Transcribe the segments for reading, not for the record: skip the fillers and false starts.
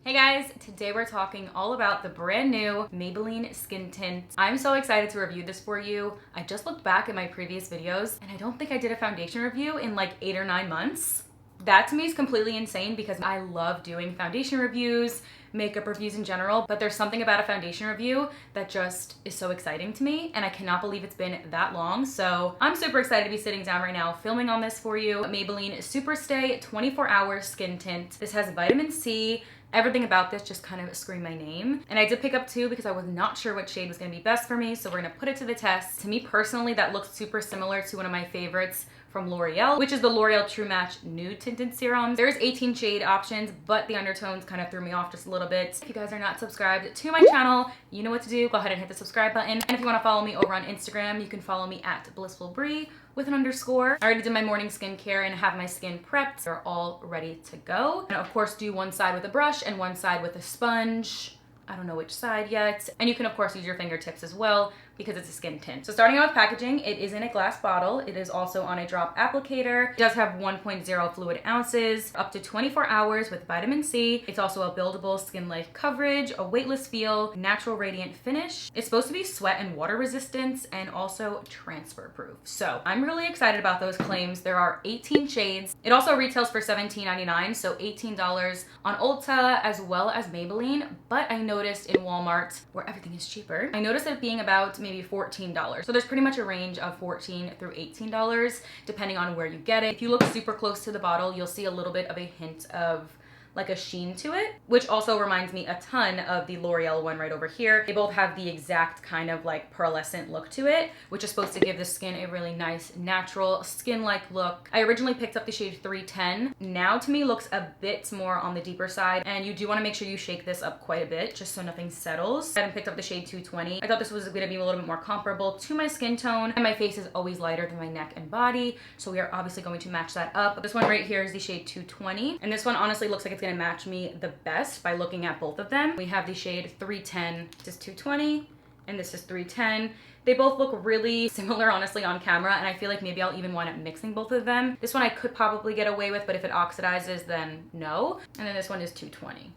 Hey guys, today we're talking all about the brand new Maybelline Skin Tint. I'm so excited to review this for you. I just looked back at my previous videos and I don't think I did a foundation review in like 8 or 9 months. That to me is completely insane because I love doing foundation reviews, makeup reviews in general, but there's something about a foundation review that just is so exciting to me and I cannot believe it's been that long. So I'm super excited to be sitting down right now filming on this for you. Maybelline Superstay 24-Hour Skin Tint. This has vitamin C. Everything about this just kind of screamed my name. And I did pick up two because I was not sure what shade was gonna be best for me, so we're gonna put it to the test. To me personally, that looks super similar to one of my favorites from L'Oreal, which is the L'Oreal True Match Nude Tinted Serum. There's 18 shade options, but the undertones kind of threw me off just a little bit. If you guys are not subscribed to my channel, you know what to do. Go ahead and hit the subscribe button. And if you wanna follow me over on Instagram, you can follow me at BlissfulBrii with an underscore. I already did my morning skincare and have my skin prepped. They're all ready to go. And of course, do one side with a brush and one side with a sponge. I don't know which side yet. And you can of course use your fingertips as well because it's a skin tint. So starting out with packaging, it is in a glass bottle. It is also on a drop applicator. It does have 1.0 fluid ounces, up to 24 hours with vitamin C. It's also a buildable skin life coverage, a weightless feel, natural radiant finish. It's supposed to be sweat and water resistant and also transfer proof. So I'm really excited about those claims. There are 18 shades. It also retails for $17.99, so $18 on Ulta as well as Maybelline. But I noticed in Walmart, where everything is cheaper, I noticed it being about maybe $14. So there's pretty much a range of $14 through $18 depending on where you get it. If you look super close to the bottle, you'll see a little bit of a hint of like a sheen to it, which also reminds me a ton of the L'Oreal one right over here. They both have the exact kind of like pearlescent look to it, which is supposed to give the skin a really nice natural skin-like look. I originally picked up the shade 310. Now to me looks a bit more on the deeper side, and you do want to make sure you shake this up quite a bit just so nothing settles. I haven't picked up the shade 220. I thought this was gonna be a little bit more comparable to my skin tone, and my face is always lighter than my neck and body, so we are obviously going to match that up. This one right here is the shade 220, and this one honestly looks like it's gonna match me the best by looking at both of them. We have the shade 310, this is 220, and this is 310. They both look really similar, honestly, on camera, and I feel like maybe I'll even wind up mixing both of them. This one I could probably get away with, but if it oxidizes, then no. And then this one is 220.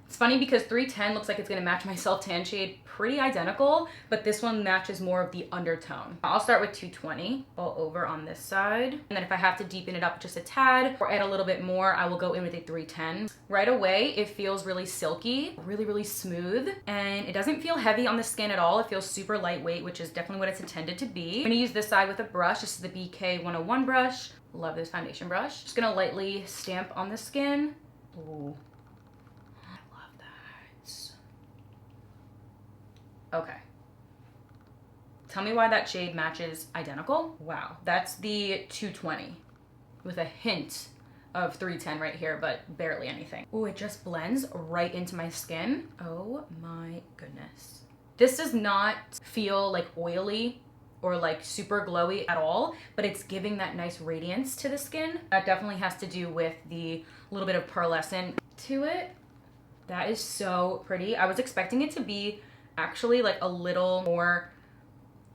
It's funny because 310 looks like it's gonna match my self-tan shade pretty identical, but this one matches more of the undertone. I'll start with 220 all over on this side. And then if I have to deepen it up just a tad or add a little bit more, I will go in with a 310. Right away, it feels really silky, really smooth, and it doesn't feel heavy on the skin at all. It feels super lightweight, which is definitely what it's intended to be. I'm gonna use this side with a brush. This is the BK 101 brush. Love this foundation brush. Just gonna lightly stamp on the skin. Ooh. Okay. Tell me why that shade matches identical. Wow, that's the 220 with a hint of 310 right here, but barely anything. Oh, it just blends right into my skin. Oh my goodness. This does not feel like oily or like super glowy at all, but it's giving that nice radiance to the skin. That definitely has to do with the little bit of pearlescent to it. That is so pretty. I was expecting it to be actually like a little more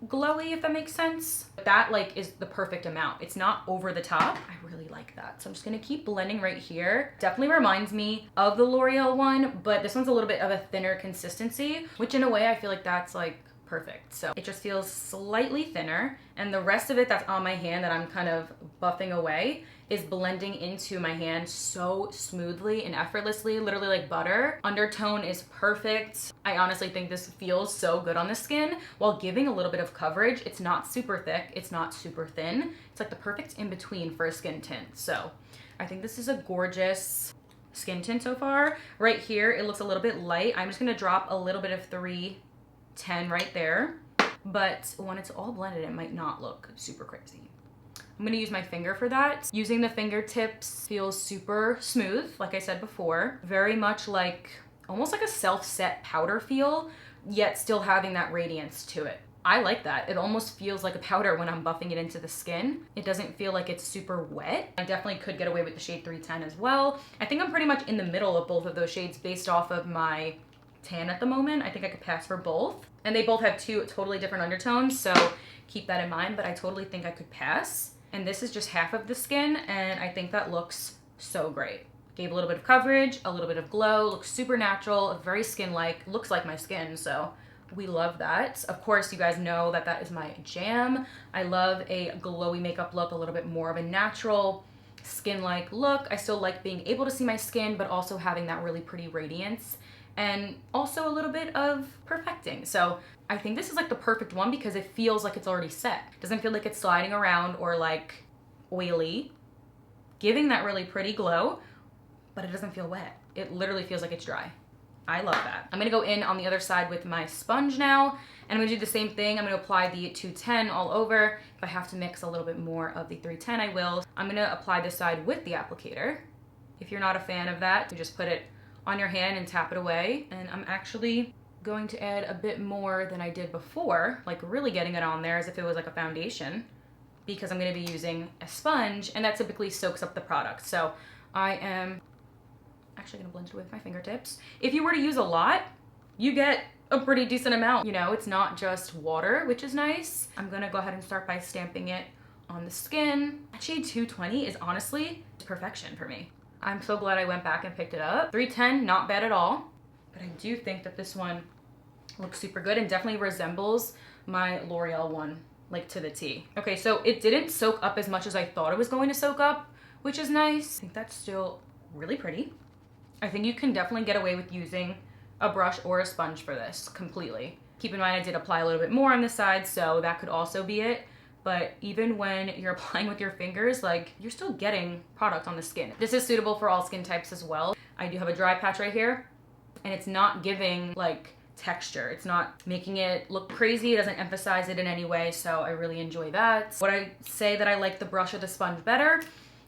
glowy, if that makes sense. That like is the perfect amount. It's not over the top. I really like that. So I'm just gonna keep blending right here. Definitely reminds me of the L'Oreal one, but this one's a little bit of a thinner consistency, which in a way I feel like that's like perfect. So it just feels slightly thinner, and the rest of it that's on my hand that I'm kind of buffing away is blending into my hand so smoothly and effortlessly, literally like butter. Undertone is perfect. I honestly think this feels so good on the skin while giving a little bit of coverage. It's not super thick, it's not super thin. It's like the perfect in between for a skin tint. So I think this is a gorgeous skin tint so far. Right here, it looks a little bit light. I'm just gonna drop a little bit of 310 right there, but when it's all blended, it might not look super crazy. I'm gonna use my finger for that. Using the fingertips feels super smooth, like I said before. Very much like, almost like a self-set powder feel, yet still having that radiance to it. I like that. It almost feels like a powder when I'm buffing it into the skin. It doesn't feel like it's super wet. I definitely could get away with the shade 310 as well. I think I'm pretty much in the middle of both of those shades based off of my tan at the moment. I think I could pass for both. And they both have two totally different undertones, so keep that in mind, but I totally think I could pass. And this is just half of the skin, and I think that looks so great. Gave a little bit of coverage, a little bit of glow, looks super natural, very skin-like, looks like my skin, so we love that. Of course, you guys know that that is my jam. I love a glowy makeup look, a little bit more of a natural skin-like look. I still like being able to see my skin, but also having that really pretty radiance and also a little bit of perfecting. So I think this is like the perfect one because it feels like it's already set. It doesn't feel like it's sliding around or like oily, giving that really pretty glow, but it doesn't feel wet. It literally feels like it's dry. I love that. I'm gonna go in on the other side with my sponge now, and I'm gonna do the same thing. I'm gonna apply the 210 all over. If I have to mix a little bit more of the 310, I will. I'm gonna apply this side with the applicator. If you're not a fan of that, you just put it on your hand and tap it away. And I'm actually going to add a bit more than I did before, like really getting it on there as if it was like a foundation, because I'm gonna be using a sponge, and that typically soaks up the product. So I am actually gonna blend it with my fingertips. If you were to use a lot, you get a pretty decent amount. You know, it's not just water, which is nice. I'm gonna go ahead and start by stamping it on the skin. That shade 220 is honestly perfection for me. I'm so glad I went back and picked it up. 310, not bad at all, but I do think that this one looks super good and definitely resembles my L'Oreal one, like to the T. Okay, so it didn't soak up as much as I thought it was going to soak up, which is nice. I think that's still really pretty. I think you can definitely get away with using a brush or a sponge for this completely. Keep in mind I did apply a little bit more on this side, so that could also be it. But even when you're applying with your fingers, like, you're still getting product on the skin. This is suitable for all skin types as well. I do have a dry patch right here, and it's not giving like texture. It's not making it look crazy. It doesn't emphasize it in any way, so I really enjoy that. Would I say that I like the brush or the sponge better?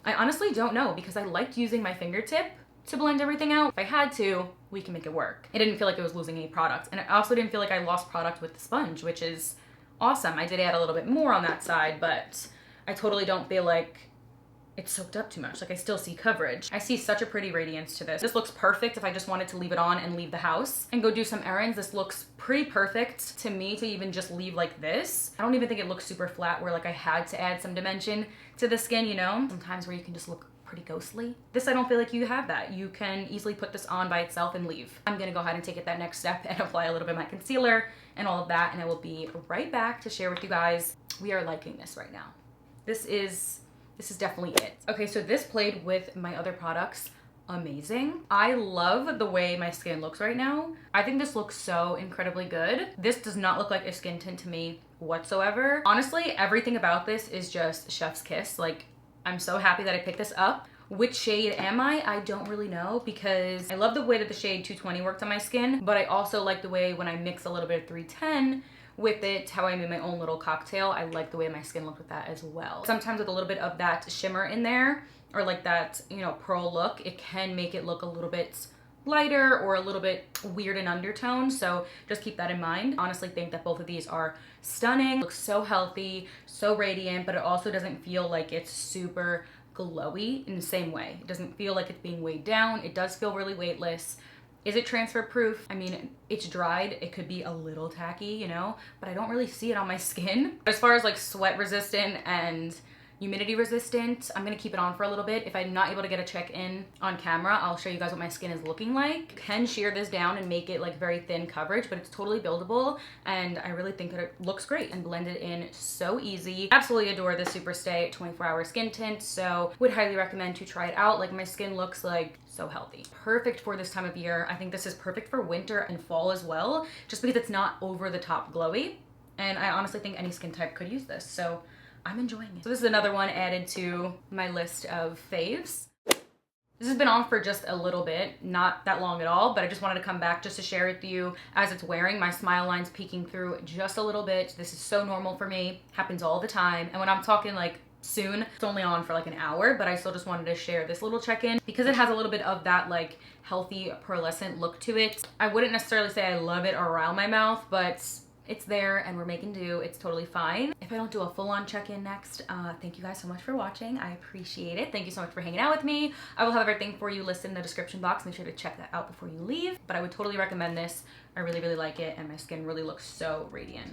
I honestly don't know, because I liked using my fingertip to blend everything out. If I had to, we can make it work. It didn't feel like it was losing any product. And I also didn't feel like I lost product with the sponge, which is awesome. I did add a little bit more on that side, but I totally don't feel like it's soaked up too much. Like, I still see coverage. I see such a pretty radiance to this. This looks perfect if I just wanted to leave it on and leave the house and go do some errands. This looks pretty perfect to me to even just leave like this. I don't even think it looks super flat where like I had to add some dimension to the skin, you know? Sometimes where you can just look pretty ghostly. This, I don't feel like you have that. You can easily put this on by itself and leave. I'm gonna go ahead and take it that next step and apply a little bit of my concealer and all of that, and I will be right back to share with you guys. We are liking this right now. This is definitely it. Okay, so this played with my other products amazing. I love the way my skin looks right now. I think this looks so incredibly good. This does not look like a skin tint to me whatsoever. Honestly, everything about this is just chef's kiss. Like, I'm so happy that I picked this up. Which shade am I? I don't really know, because I love the way that the shade 220 worked on my skin, but I also like the way when I mix a little bit of 310 with it, how I made my own little cocktail. I like the way my skin looked with that as well. Sometimes with a little bit of that shimmer in there, or like that, you know, pearl look, it can make it look a little bit lighter or a little bit weird in undertone, so just keep that in mind. Honestly think that both of these are stunning. Looks so healthy, so radiant, but it also doesn't feel like it's super glowy in the same way. It doesn't feel like it's being weighed down. It does feel really weightless. Is it transfer proof? I mean, it's dried. It could be a little tacky, you know, but I don't really see it on my skin. As far as like sweat resistant and humidity resistant, I'm gonna keep it on for a little bit. If I'm not able to get a check-in on camera, I'll show you guys what my skin is looking like. You can shear this down and make it like very thin coverage, but it's totally buildable, and I really think that it looks great and blended in so easy. Absolutely adore this Superstay 24-hour skin tint, so would highly recommend to try it out. Like, my skin looks like so healthy. Perfect for this time of year. I think this is perfect for winter and fall as well, just because it's not over the top glowy, and I honestly think any skin type could use this, so I'm enjoying it. So this is another one added to my list of faves. This has been on for just a little bit, not that long at all, but I just wanted to come back just to share with you as it's wearing. My smile line's peeking through just a little bit. This is so normal for me, happens all the time. And when I'm talking like soon, it's only on for like an hour, but I still just wanted to share this little check-in because it has a little bit of that like healthy pearlescent look to it. I wouldn't necessarily say I love it around my mouth, but it's there and we're making do. It's totally fine. If I don't do a full-on check-in next, thank you guys so much for watching. I appreciate it. Thank you so much for hanging out with me. I will have everything for you listed in the description box. Make sure to check that out before you leave. But I would totally recommend this. I really, really like it, and my skin really looks so radiant.